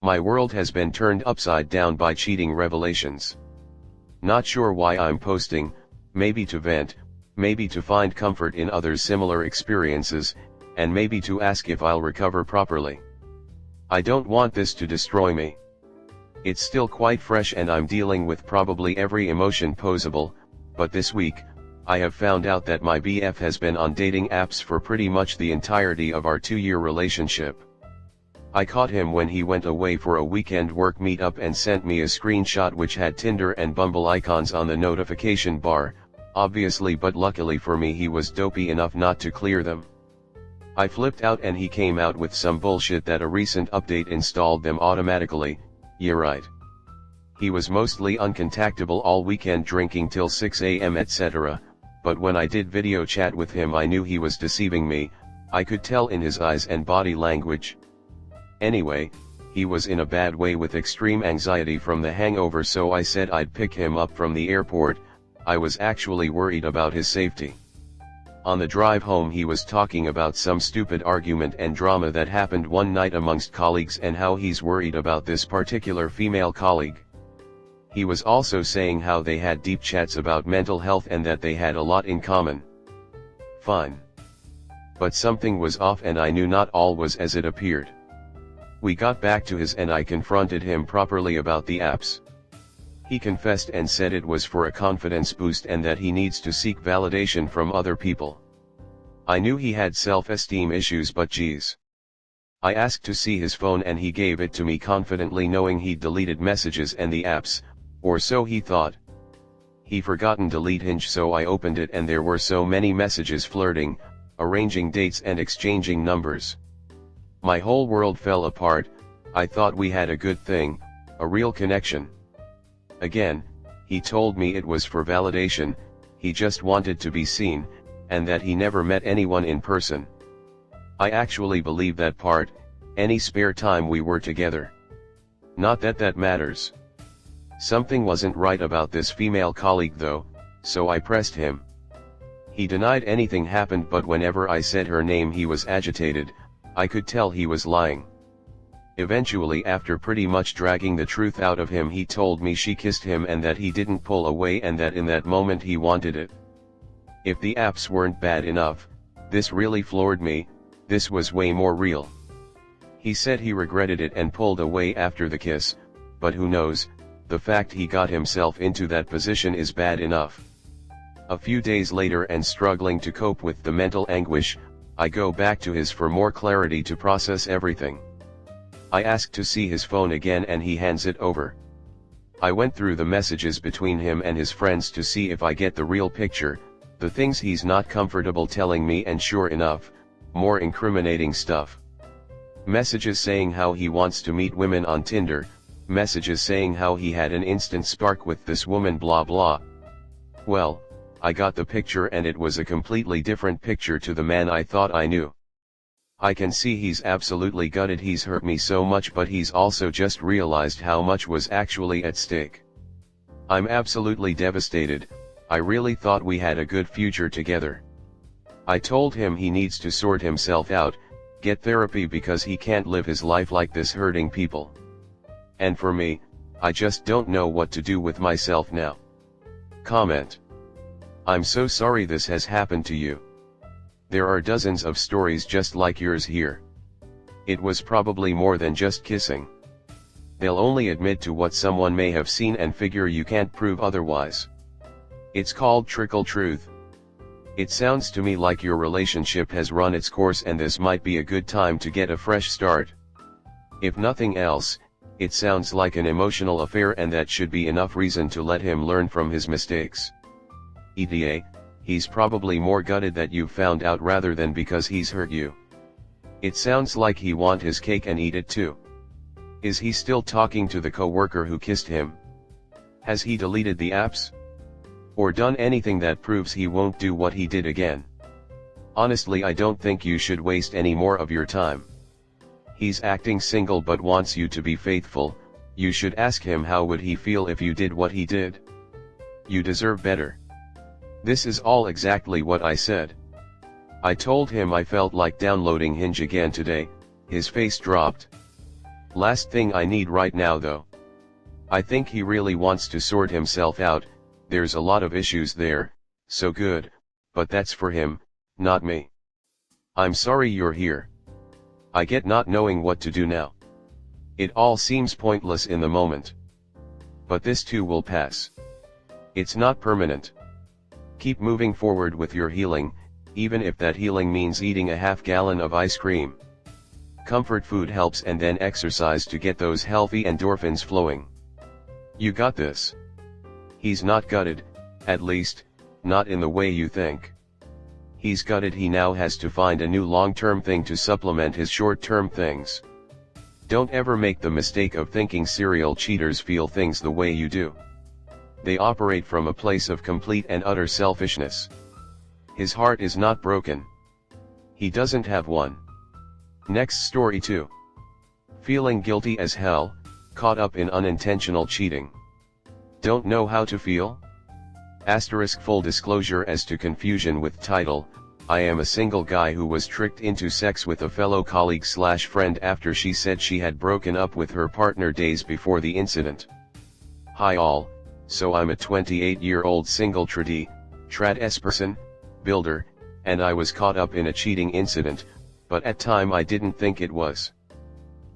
My world has been turned upside down by cheating revelations. Not sure why I'm posting, maybe to vent, maybe to find comfort in others' similar experiences, and maybe to ask if I'll recover properly. I don't want this to destroy me. It's still quite fresh and I'm dealing with probably every emotion possible, but this week, I have found out that my BF has been on dating apps for pretty much the entirety of our 2-year relationship. I caught him when he went away for a weekend work meetup and sent me a screenshot which had Tinder and Bumble icons on the notification bar, obviously, but luckily for me he was dopey enough not to clear them. I flipped out and he came out with some bullshit that a recent update installed them automatically. Yeah, right. He was mostly uncontactable all weekend, drinking till 6 a.m. etc., but when I did video chat with him I knew he was deceiving me. I could tell in his eyes and body language. Anyway, he was in a bad way with extreme anxiety from the hangover, so I said I'd pick him up from the airport. I was actually worried about his safety. On the drive home he was talking about some stupid argument and drama that happened one night amongst colleagues and how he's worried about this particular female colleague. He was also saying how they had deep chats about mental health and that they had a lot in common. Fine. But something was off and I knew not all was as it appeared. We got back to his and I confronted him properly about the apps. He confessed and said it was for a confidence boost and that he needs to seek validation from other people. I knew he had self-esteem issues, but geez. I asked to see his phone and he gave it to me confidently, knowing he'd deleted messages and the apps, or so he thought. He forgotten delete Hinge, so I opened it and there were so many messages flirting, arranging dates and exchanging numbers. My whole world fell apart. I thought we had a good thing, a real connection. Again, he told me it was for validation, he just wanted to be seen, and that he never met anyone in person. I actually believe that part, any spare time we were together. Not that that matters. Something wasn't right about this female colleague though, so I pressed him. He denied anything happened, but whenever I said her name he was agitated. I could tell he was lying. Eventually, after pretty much dragging the truth out of him, he told me she kissed him and that he didn't pull away and that in that moment he wanted it. If the apps weren't bad enough, this really floored me. This was way more real. He said he regretted it and pulled away after the kiss, but who knows, the fact he got himself into that position is bad enough. A few days later, and struggling to cope with the mental anguish, I go back to his for more clarity to process everything. I ask to see his phone again and he hands it over. I went through the messages between him and his friends to see if I get the real picture, the things he's not comfortable telling me, and sure enough, more incriminating stuff. Messages saying how he wants to meet women on Tinder, messages saying how he had an instant spark with this woman, blah blah. Well, I got the picture and it was a completely different picture to the man I thought I knew. I can see he's absolutely gutted, he's hurt me so much, but he's also just realized how much was actually at stake. I'm absolutely devastated. I really thought we had a good future together. I told him he needs to sort himself out, get therapy, because he can't live his life like this hurting people. And for me, I just don't know what to do with myself now. Comment. I'm so sorry this has happened to you. There are dozens of stories just like yours here. It was probably more than just kissing. They'll only admit to what someone may have seen and figure you can't prove otherwise. It's called trickle truth. It sounds to me like your relationship has run its course and this might be a good time to get a fresh start. If nothing else, it sounds like an emotional affair, and that should be enough reason to let him learn from his mistakes. ETA, he's probably more gutted that you've found out rather than because he's hurt you. It sounds like he want his cake and eat it too. Is he still talking to the coworker who kissed him? Has he deleted the apps? Or done anything that proves he won't do what he did again? Honestly, I don't think you should waste any more of your time. He's acting single but wants you to be faithful. You should ask him how would he feel if you did what he did. You deserve better. This is all exactly what I said. I told him I felt like downloading Hinge again today. His face dropped. Last thing I need right now though. I think he really wants to sort himself out, there's a lot of issues there, so good, but that's for him, not me. I'm sorry you're here. I get not knowing what to do now. It all seems pointless in the moment. But this too will pass. It's not permanent. Keep moving forward with your healing, even if that healing means eating a half-gallon of ice cream. Comfort food helps, and then exercise to get those healthy endorphins flowing. You got this. He's not gutted, at least, not in the way you think. He's gutted. He now has to find a new long-term thing to supplement his short-term things. Don't ever make the mistake of thinking serial cheaters feel things the way you do. They operate from a place of complete and utter selfishness. His heart is not broken. He doesn't have one. Next story 2. Feeling guilty as hell, caught up in unintentional cheating. Don't know how to feel? Asterisk full disclosure as to confusion with title, I am a single guy who was tricked into sex with a fellow colleague/friend after she said she had broken up with her partner days before the incident. Hi all, so I'm a 28-year-old single trad person, builder, and I was caught up in a cheating incident, but at time I didn't think it was.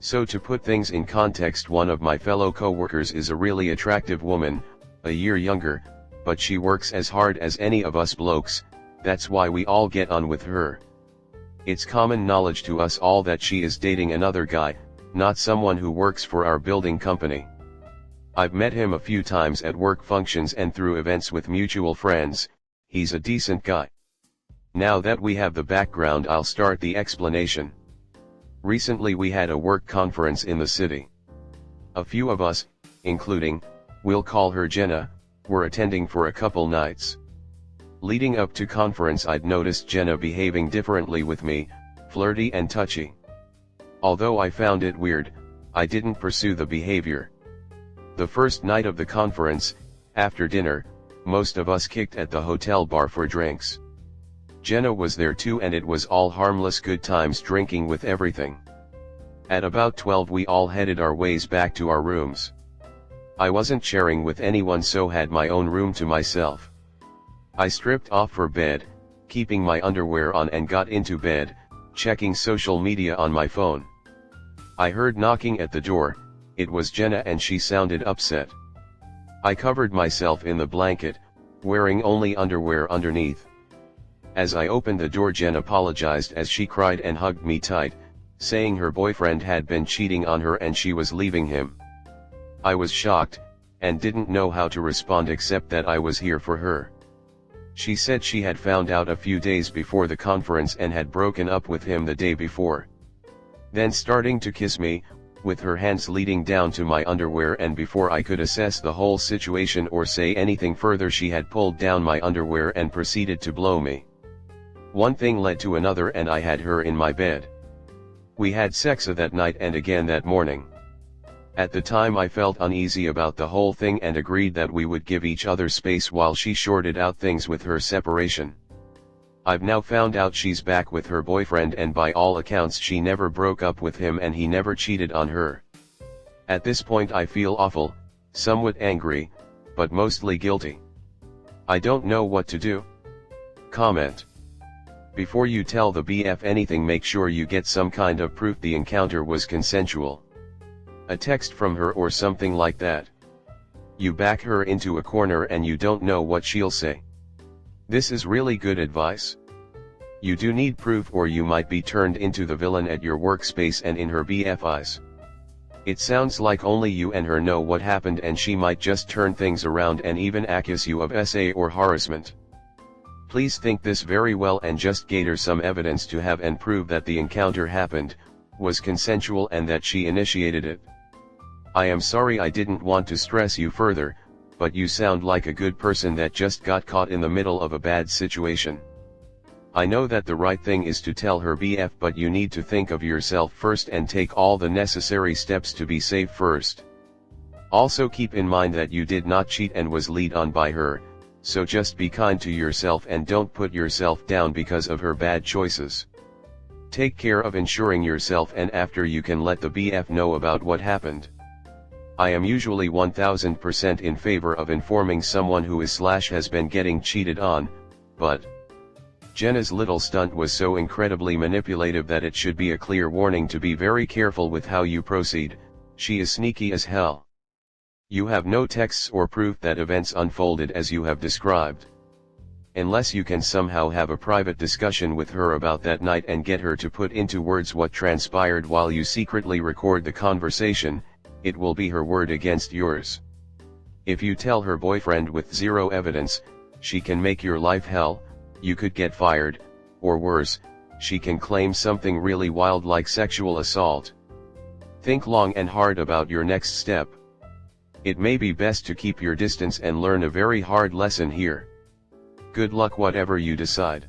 So to put things in context, one of my fellow co-workers is a really attractive woman, a year younger, but she works as hard as any of us blokes, that's why we all get on with her. It's common knowledge to us all that she is dating another guy, not someone who works for our building company. I've met him a few times at work functions and through events with mutual friends. He's a decent guy. Now that we have the background, I'll start the explanation. Recently we had a work conference in the city. A few of us, including, we'll call her Jenna, were attending for a couple nights. Leading up to conference, I'd noticed Jenna behaving differently with me, flirty and touchy. Although I found it weird, I didn't pursue the behavior. The first night of the conference, after dinner, most of us kicked at the hotel bar for drinks. Jenna was there too, and it was all harmless good times, drinking with everything. At about 12 we all headed our ways back to our rooms. I wasn't sharing with anyone, so had my own room to myself. I stripped off for bed, keeping my underwear on, and got into bed, checking social media on my phone. I heard knocking at the door. It was Jenna and she sounded upset. I covered myself in the blanket, wearing only underwear underneath. As I opened the door, Jen apologized as she cried and hugged me tight, saying her boyfriend had been cheating on her and she was leaving him. I was shocked, and didn't know how to respond except that I was here for her. She said she had found out a few days before the conference and had broken up with him the day before. Then starting to kiss me, with her hands leading down to my underwear, and before I could assess the whole situation or say anything further, she had pulled down my underwear and proceeded to blow me. One thing led to another and I had her in my bed. We had sex that night and again that morning. At the time I felt uneasy about the whole thing and agreed that we would give each other space while she sorted out things with her separation. I've now found out she's back with her boyfriend, and by all accounts she never broke up with him and he never cheated on her. At this point I feel awful, somewhat angry, but mostly guilty. I don't know what to do. Comment. Before you tell the BF anything, make sure you get some kind of proof the encounter was consensual. A text from her or something like that. You back her into a corner and you don't know what she'll say. This is really good advice. You do need proof or you might be turned into the villain at your workspace and in her BF eyes. It sounds like only you and her know what happened, and she might just turn things around and even accuse you of SA or harassment. Please think this very well and just gather some evidence to have and prove that the encounter happened, was consensual, and that she initiated it. I am sorry I didn't want to stress you further, but you sound like a good person that just got caught in the middle of a bad situation. I know that the right thing is to tell her BF, but you need to think of yourself first and take all the necessary steps to be safe first. Also keep in mind that you did not cheat and was lead on by her, so just be kind to yourself and don't put yourself down because of her bad choices. Take care of ensuring yourself and after you can let the BF know about what happened. I am usually 1000% in favor of informing someone who is/has been getting cheated on, but Jenna's little stunt was so incredibly manipulative that it should be a clear warning to be very careful with how you proceed. She is sneaky as hell. You have no texts or proof that events unfolded as you have described. Unless you can somehow have a private discussion with her about that night and get her to put into words what transpired while you secretly record the conversation, it will be her word against yours. If you tell her boyfriend with zero evidence, she can make your life hell, you could get fired, or worse, she can claim something really wild like sexual assault. Think long and hard about your next step. It may be best to keep your distance and learn a very hard lesson here. Good luck whatever you decide.